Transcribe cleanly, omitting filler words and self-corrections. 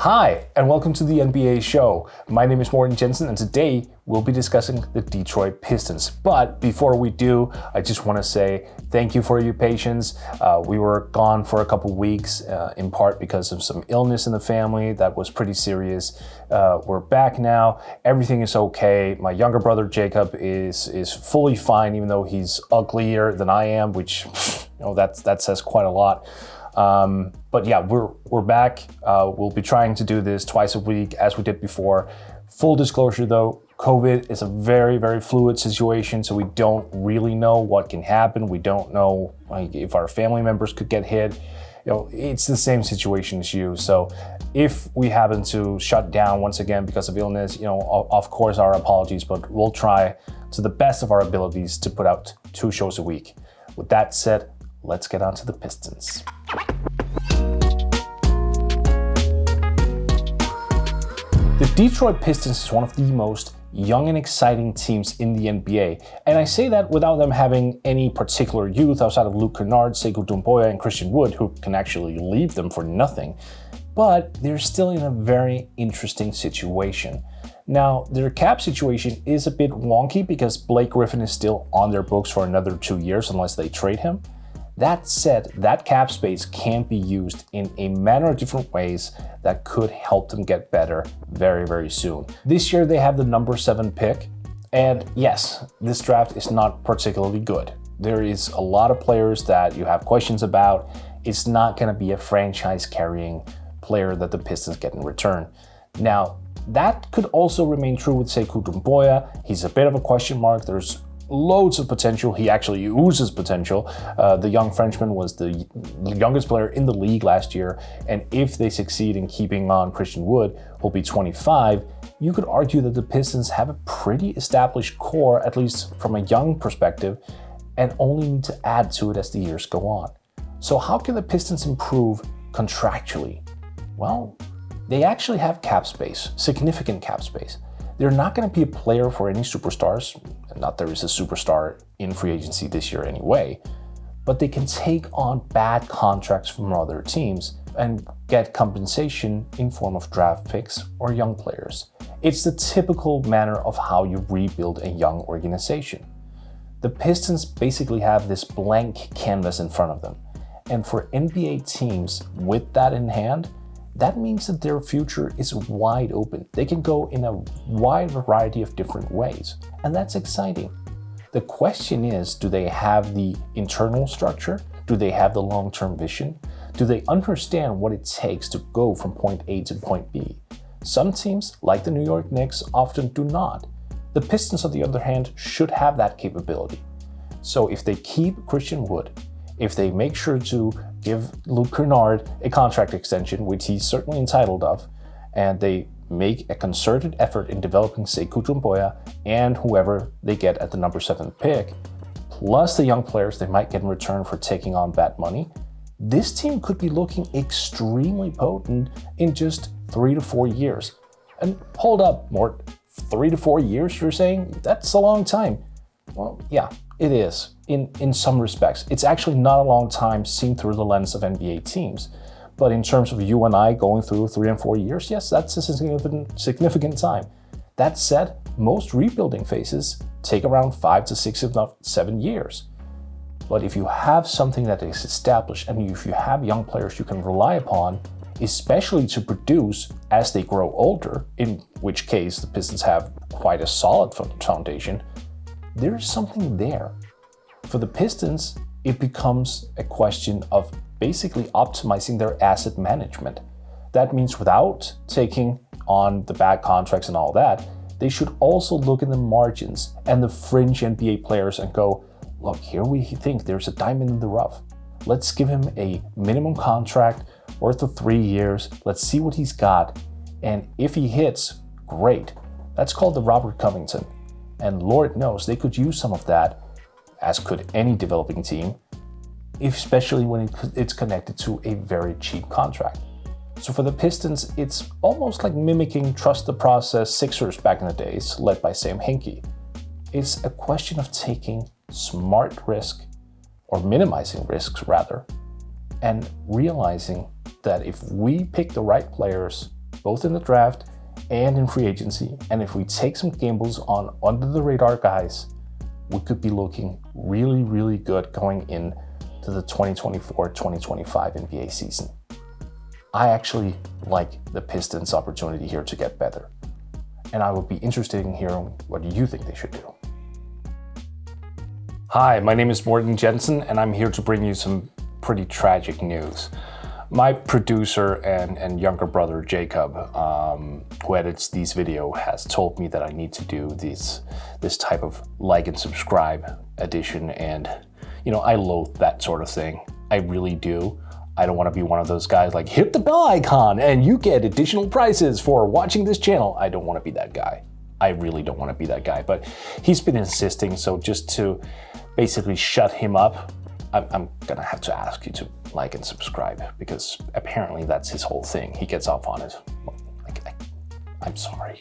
Hi, and welcome to the NBA show. My name is Morten, Jensen, and today we'll be discussing the Detroit Pistons. But before we do, I just want to say thank you for your patience. We were gone for a couple weeks, in part because of some illness in the family that was pretty serious. We're back now. Everything is okay. My younger brother Jacob is fully fine, even though he's uglier than I am, which that says quite a lot. But yeah, we're back. We'll be trying to do this twice a week as we did before. Full disclosure though, COVID is a very, very fluid situation, so we don't really know what can happen. We don't know if our family members could get hit. It's the same situation as you. So if we happen to shut down once again because of illness, of course our apologies, but we'll try to the best of our abilities to put out 2 shows a week. With that said, let's get on to the Pistons. The Detroit Pistons is one of the most young and exciting teams in the NBA. And I say that without them having any particular youth outside of Luke Kennard, Sekou Doumbouya, and Christian Wood, who can actually leave them for nothing. But they're still in a very interesting situation. Now, their cap situation is a bit wonky because Blake Griffin is still on their books for another 2 years unless they trade him. That said, that cap space can be used in a manner of different ways that could help them get better very, very soon. This year they have the number 7 pick, and yes, this draft is not particularly good. There is a lot of players that you have questions about. It's not going to be a franchise-carrying player that the Pistons get in return. Now, that could also remain true with Sekou Doumbouya. He's a bit of a question mark. There's loads of potential. He actually oozes potential. The young Frenchman was the youngest player in the league last year, and if they succeed in keeping on Christian Wood, who'll be 25, you could argue that the Pistons have a pretty established core, at least from a young perspective, and only need to add to it as the years go on. So how can the Pistons improve contractually? Well, they actually have cap space, significant cap space. They're not going to be a player for any superstars, not there is a superstar in free agency this year anyway, but they can take on bad contracts from other teams and get compensation in form of draft picks or young players. It's the typical manner of how you rebuild a young organization. The Pistons basically have this blank canvas in front of them, and for NBA teams with that in hand, that means that their future is wide open. They can go in a wide variety of different ways, and that's exciting. The question is, do they have the internal structure? Do they have the long-term vision? Do they understand what it takes to go from point A to point B? Some teams, like the New York Knicks, often do not. The Pistons, on the other hand, should have that capability. So if they keep Christian Wood, if they make sure to give Luke Kennard a contract extension, which he's certainly entitled of, and they make a concerted effort in developing Sekou Doumbouya and whoever they get at the number 7 pick, plus the young players they might get in return for taking on bad money, this team could be looking extremely potent in just 3 to 4 years. And hold up, Mort, 3 to 4 years you're saying? That's a long time. Well, yeah, it is, in some respects. It's actually not a long time seen through the lens of NBA teams. But in terms of you and I going through 3 and 4 years, yes, that's a significant time. That said, most rebuilding phases take around 5 to 6, if not 7 years. But if you have something that is established, and if you have young players you can rely upon, especially to produce as they grow older, in which case the Pistons have quite a solid foundation, there's something there. For the Pistons, it becomes a question of basically optimizing their asset management. That means without taking on the bad contracts and all that, they should also look in the margins and the fringe NBA players and go, look, here we think there's a diamond in the rough. Let's give him a minimum contract worth of 3 years. Let's see what he's got. And if he hits, great. That's called the Robert Covington. And Lord knows they could use some of that, as could any developing team, especially when it's connected to a very cheap contract. So for the Pistons, it's almost like mimicking trust the process Sixers back in the days, led by Sam Hinkie. It's a question of taking smart risk, or minimizing risks rather, and realizing that if we pick the right players both in the draft and in free agency. And if we take some gambles on under the radar guys, we could be looking really, really good going into the 2024-2025 NBA season. I actually like the Pistons' opportunity here to get better. And I would be interested in hearing what you think they should do. Hi, my name is Morten Jensen, and I'm here to bring you some pretty tragic news. My producer and younger brother, Jacob, who edits these videos, has told me that I need to do this type of like and subscribe edition. And, you know, I loathe that sort of thing. I really do. I don't want to be one of those guys like, hit the bell icon and you get additional prices for watching this channel. I don't want to be that guy. I really don't want to be that guy. But he's been insisting, so just to basically shut him up, I'm gonna have to ask you to like and subscribe, because apparently that's his whole thing. He gets off on it. I'm sorry.